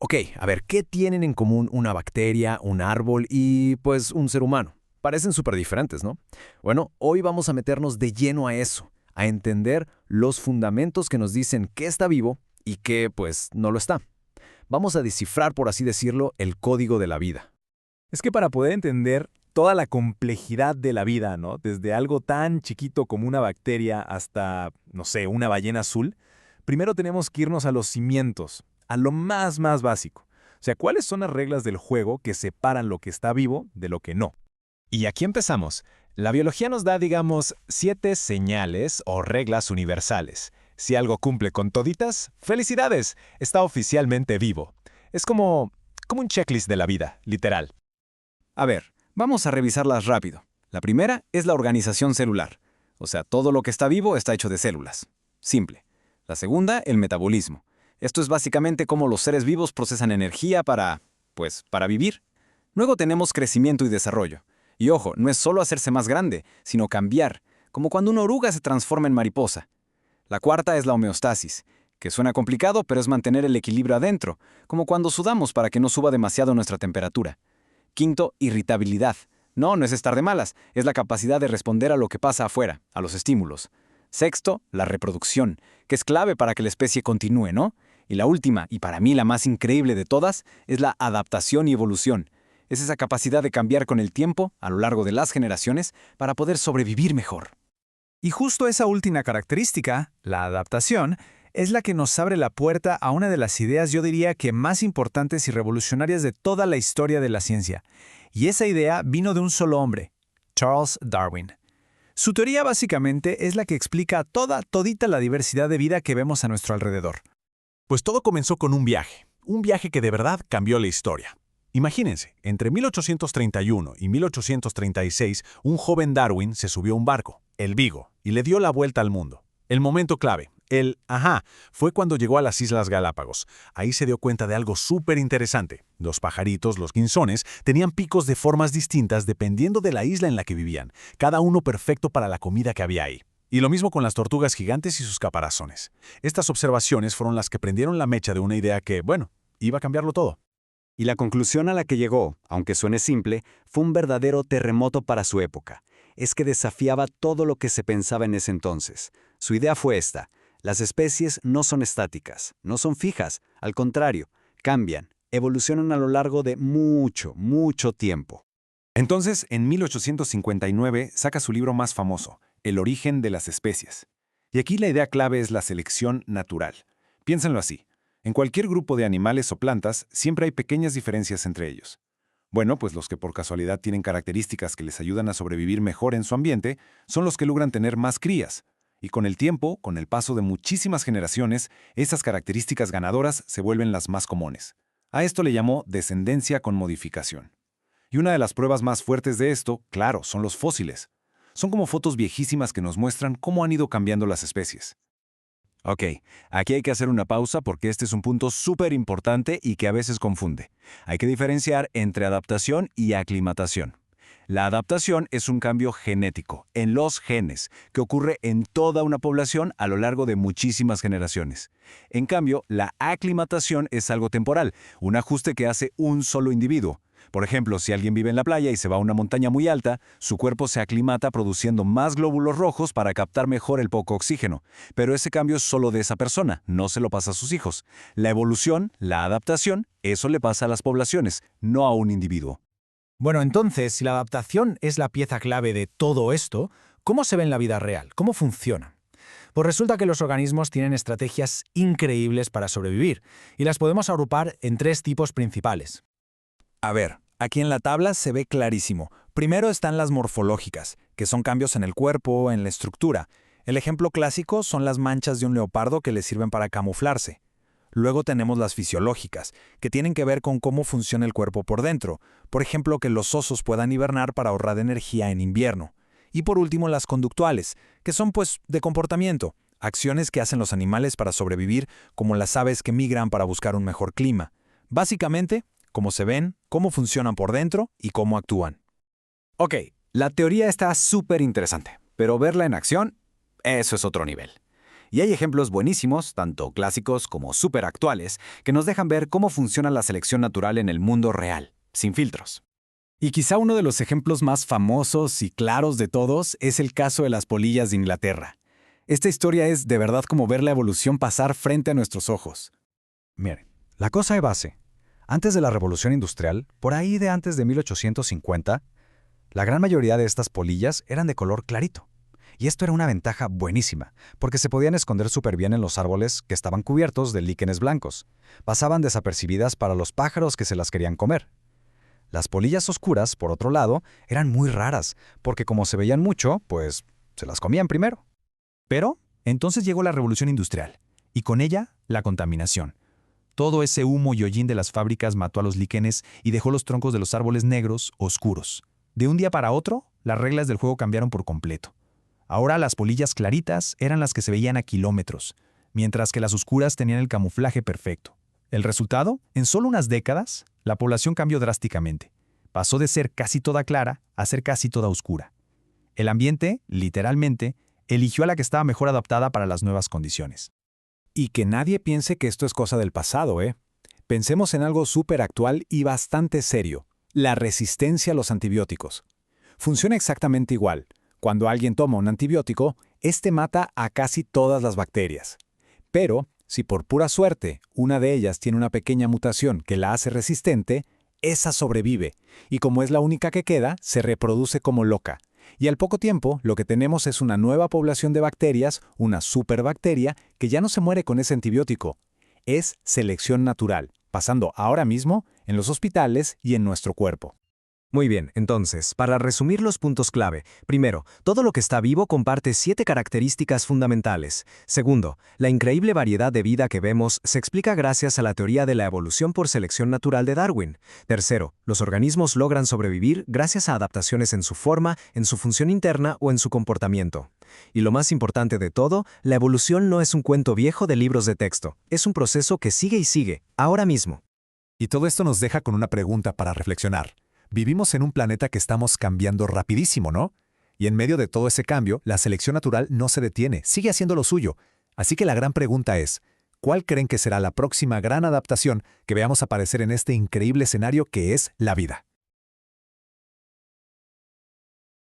Ok, a ver, ¿qué tienen en común una bacteria, un árbol y, pues, un ser humano? Parecen súper diferentes, ¿no? Bueno, hoy vamos a meternos de lleno a eso, a entender los fundamentos que nos dicen qué está vivo y qué, pues, no lo está. Vamos a descifrar, por así decirlo, el código de la vida. Es que para poder entender toda la complejidad de la vida, ¿no? Desde algo tan chiquito como una bacteria hasta, no sé, una ballena azul, primero tenemos que irnos a los cimientos, a lo más básico. O sea, ¿cuáles son las reglas del juego que separan lo que está vivo de lo que no? Y aquí empezamos. La biología nos da, digamos, 7 señales o reglas universales. Si algo cumple con toditas, ¡felicidades! Está oficialmente vivo. Es como un checklist de la vida, literal. A ver, vamos a revisarlas rápido. La primera es la organización celular. O sea, todo lo que está vivo está hecho de células. Simple. La segunda, el metabolismo. Esto es básicamente cómo los seres vivos procesan energía para vivir. Luego tenemos crecimiento y desarrollo. Y ojo, no es solo hacerse más grande, sino cambiar, como cuando una oruga se transforma en mariposa. La cuarta es la homeostasis, que suena complicado, pero es mantener el equilibrio adentro, como cuando sudamos para que no suba demasiado nuestra temperatura. Quinto, irritabilidad. No es estar de malas, es la capacidad de responder a lo que pasa afuera, a los estímulos. Sexto, la reproducción, que es clave para que la especie continúe, ¿no? Y la última, y para mí la más increíble de todas, es la adaptación y evolución. Es esa capacidad de cambiar con el tiempo, a lo largo de las generaciones, para poder sobrevivir mejor. Y justo esa última característica, la adaptación, es la que nos abre la puerta a una de las ideas, yo diría que más importantes y revolucionarias de toda la historia de la ciencia. Y esa idea vino de un solo hombre, Charles Darwin. Su teoría básicamente es la que explica todita la diversidad de vida que vemos a nuestro alrededor. Pues todo comenzó con un viaje que de verdad cambió la historia. Imagínense, entre 1831 y 1836, un joven Darwin se subió a un barco, el Vigo, y le dio la vuelta al mundo. El momento clave, fue cuando llegó a las Islas Galápagos. Ahí se dio cuenta de algo súper interesante. Los pajaritos, los guinzones, tenían picos de formas distintas dependiendo de la isla en la que vivían, cada uno perfecto para la comida que había ahí. Y lo mismo con las tortugas gigantes y sus caparazones. Estas observaciones fueron las que prendieron la mecha de una idea que, iba a cambiarlo todo. Y la conclusión a la que llegó, aunque suene simple, fue un verdadero terremoto para su época. Es que desafiaba todo lo que se pensaba en ese entonces. Su idea fue esta: las especies no son estáticas, no son fijas, al contrario, cambian, evolucionan a lo largo de mucho tiempo. Entonces, en 1859 saca su libro más famoso, El origen de las especies. Y aquí la idea clave es la selección natural. Piénsenlo así. En cualquier grupo de animales o plantas siempre hay pequeñas diferencias entre ellos. Bueno, pues los que por casualidad tienen características que les ayudan a sobrevivir mejor en su ambiente son los que logran tener más crías. Y con el tiempo, con el paso de muchísimas generaciones, esas características ganadoras se vuelven las más comunes. A esto le llamó descendencia con modificación. Y una de las pruebas más fuertes de esto, claro, son los fósiles. Son como fotos viejísimas que nos muestran cómo han ido cambiando las especies. Ok, aquí hay que hacer una pausa porque este es un punto súper importante y que a veces confunde. Hay que diferenciar entre adaptación y aclimatación. La adaptación es un cambio genético, en los genes, que ocurre en toda una población a lo largo de muchísimas generaciones. En cambio, la aclimatación es algo temporal, un ajuste que hace un solo individuo. Por ejemplo, si alguien vive en la playa y se va a una montaña muy alta, su cuerpo se aclimata produciendo más glóbulos rojos para captar mejor el poco oxígeno. Pero ese cambio es solo de esa persona, no se lo pasa a sus hijos. La evolución, la adaptación, eso le pasa a las poblaciones, no a un individuo. Bueno, entonces, si la adaptación es la pieza clave de todo esto, ¿cómo se ve en la vida real? ¿Cómo funciona? Pues resulta que los organismos tienen estrategias increíbles para sobrevivir, y las podemos agrupar en 3 tipos principales. A ver, aquí en la tabla se ve clarísimo. Primero están las morfológicas, que son cambios en el cuerpo, en la estructura. El ejemplo clásico son las manchas de un leopardo que le sirven para camuflarse. Luego tenemos las fisiológicas, que tienen que ver con cómo funciona el cuerpo por dentro. Por ejemplo, que los osos puedan hibernar para ahorrar energía en invierno. Y por último, las conductuales, que son de comportamiento, acciones que hacen los animales para sobrevivir, como las aves que migran para buscar un mejor clima. Básicamente, cómo se ven, cómo funcionan por dentro y cómo actúan. Ok, la teoría está súper interesante, pero verla en acción, eso es otro nivel. Y hay ejemplos buenísimos, tanto clásicos como súper actuales, que nos dejan ver cómo funciona la selección natural en el mundo real, sin filtros. Y quizá uno de los ejemplos más famosos y claros de todos es el caso de las polillas de Inglaterra. Esta historia es de verdad como ver la evolución pasar frente a nuestros ojos. Miren, la cosa de base. Antes de la Revolución Industrial, por ahí de antes de 1850, la gran mayoría de estas polillas eran de color clarito. Y esto era una ventaja buenísima, porque se podían esconder súper bien en los árboles que estaban cubiertos de líquenes blancos. Pasaban desapercibidas para los pájaros que se las querían comer. Las polillas oscuras, por otro lado, eran muy raras, porque como se veían mucho, pues se las comían primero. Pero entonces llegó la Revolución Industrial, y con ella la contaminación. Todo ese humo y hollín de las fábricas mató a los líquenes y dejó los troncos de los árboles negros, oscuros. De un día para otro, las reglas del juego cambiaron por completo. Ahora las polillas claritas eran las que se veían a kilómetros, mientras que las oscuras tenían el camuflaje perfecto. El resultado, en solo unas décadas, la población cambió drásticamente. Pasó de ser casi toda clara a ser casi toda oscura. El ambiente, literalmente, eligió a la que estaba mejor adaptada para las nuevas condiciones. Y que nadie piense que esto es cosa del pasado, ¿eh? Pensemos en algo súper actual y bastante serio: la resistencia a los antibióticos. Funciona exactamente igual. Cuando alguien toma un antibiótico, este mata a casi todas las bacterias. Pero, si por pura suerte una de ellas tiene una pequeña mutación que la hace resistente, esa sobrevive, y como es la única que queda, se reproduce como loca. Y al poco tiempo, lo que tenemos es una nueva población de bacterias, una superbacteria, que ya no se muere con ese antibiótico. Es selección natural, pasando ahora mismo en los hospitales y en nuestro cuerpo. Muy bien, entonces, para resumir los puntos clave. Primero, todo lo que está vivo comparte 7 características fundamentales. Segundo, la increíble variedad de vida que vemos se explica gracias a la teoría de la evolución por selección natural de Darwin. Tercero, los organismos logran sobrevivir gracias a adaptaciones en su forma, en su función interna o en su comportamiento. Y lo más importante de todo, la evolución no es un cuento viejo de libros de texto. Es un proceso que sigue y sigue, ahora mismo. Y todo esto nos deja con una pregunta para reflexionar. Vivimos en un planeta que estamos cambiando rapidísimo, ¿no? Y en medio de todo ese cambio, la selección natural no se detiene, sigue haciendo lo suyo. Así que la gran pregunta es, ¿cuál creen que será la próxima gran adaptación que veamos aparecer en este increíble escenario que es la vida?